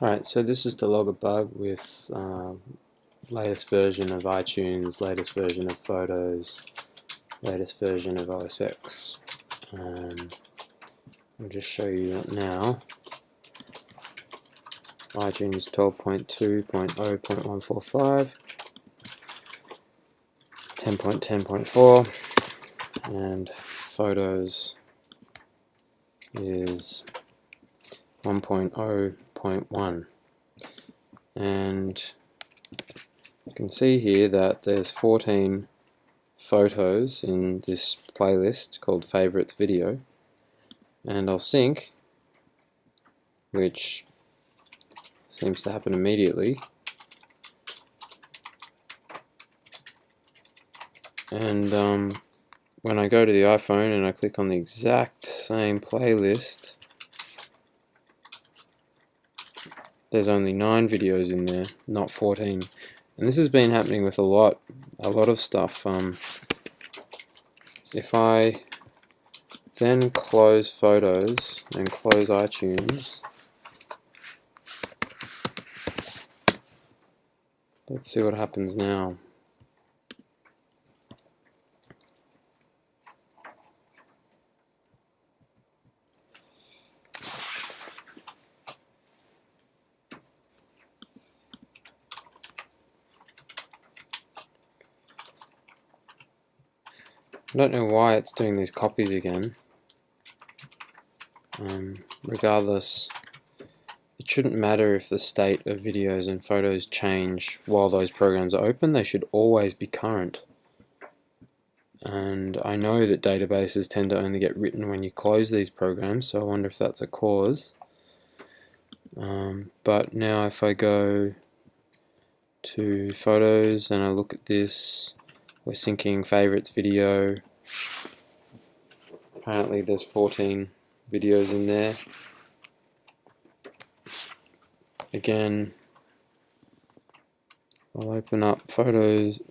Alright, so this is to log a bug with latest version of iTunes, latest version of Photos, latest version of OS X. I'll just show you that now. iTunes 12.2.0.145, 10.10.4, and Photos is 1.0.1, and you can see here that there's 14 photos in this playlist called Favorites Video, and I'll sync, which seems to happen immediately, and when I go to the iPhone and I click on the exact same playlist, there's only 9 videos in there, not 14. And this has been happening with a lot of stuff. If I then close Photos and close iTunes, let's see what happens now. I don't know why it's doing these copies again. Regardless, it shouldn't matter if the state of videos and photos change while those programs are open. They should always be current. And I know that databases tend to only get written when you close these programs, so I wonder if that's a cause. But now if I go to Photos and I look at this, we're syncing Favorites Video. Apparently there's 14 videos in there. Again, I'll open up Photos,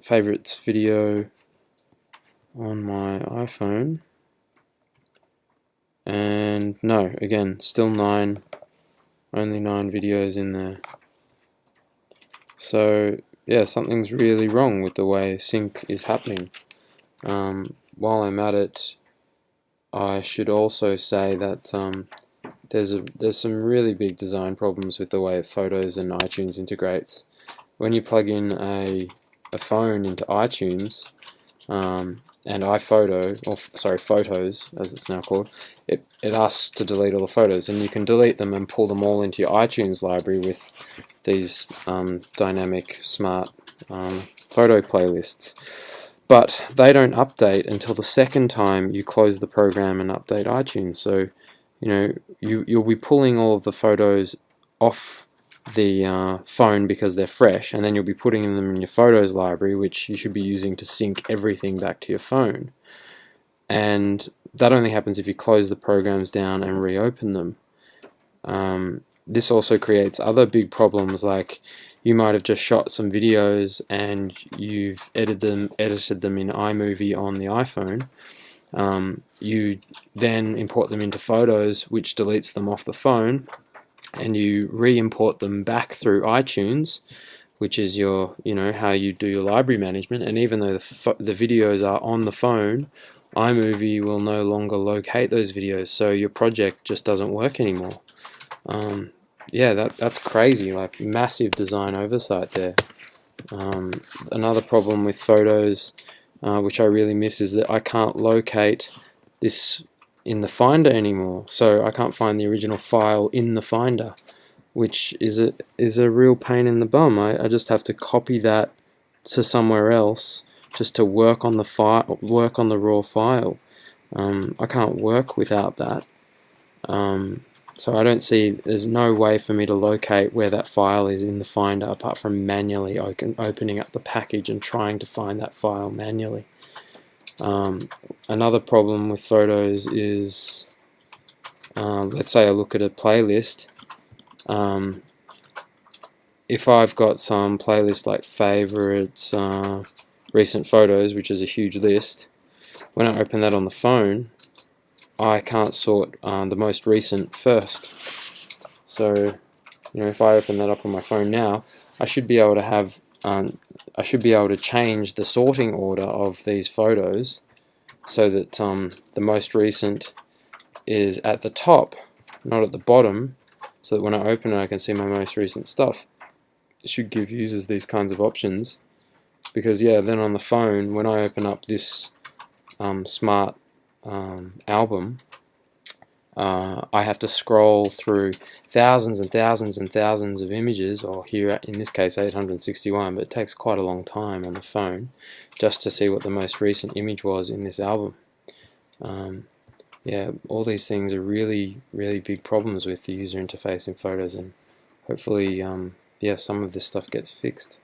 Favorites Video on my iPhone, and no, again, still only 9 videos in there. So yeah, something's really wrong with the way sync is happening. While I'm at it, I should also say that there's some really big design problems with the way Photos and iTunes integrates. When you plug in a phone into iTunes and iPhoto, or sorry, Photos as it's now called, it asks to delete all the photos, and you can delete them and pull them all into your iTunes library with these dynamic smart photo playlists. But they don't update until the second time you close the program and update iTunes. So you'll be pulling all of the photos off the phone because they're fresh, and then you'll be putting them in your Photos library, which you should be using to sync everything back to your phone. And that only happens if you close the programs down and reopen them. This also creates other big problems, like you might have just shot some videos and you've edited them in iMovie on the iPhone. You then import them into Photos, which deletes them off the phone, and you re-import them back through iTunes, which is your, how you do your library management. And even though the videos are on the phone, iMovie will no longer locate those videos, so your project just doesn't work anymore. Yeah, that's crazy, like massive design oversight there. Another problem with Photos, which I really miss, is that I can't locate this in the Finder anymore. So I can't find the original file in the Finder, which is a real pain in the bum. I just have to copy that to somewhere else just to work on the raw file. I can't work without that. So I don't see, there's no way for me to locate where that file is in the Finder apart from manually opening up the package and trying to find that file manually. Another problem with Photos is, let's say I look at a playlist. If I've got some playlist like favorites, recent photos, which is a huge list, when I open that on the phone, I can't sort the most recent first. So You know, if I open that up on my phone now, I should be able to have I should be able to change the sorting order of these photos so that the most recent is at the top, not at the bottom, so that when I open it I can see my most recent stuff. It should give users these kinds of options, because yeah, then on the phone, when I open up this smart album, I have to scroll through thousands and thousands and thousands of images, or here in this case 861, but it takes quite a long time on the phone just to see what the most recent image was in this album. Yeah, all these things are really, really big problems with the user interface in photos, and hopefully, yeah, some of this stuff gets fixed.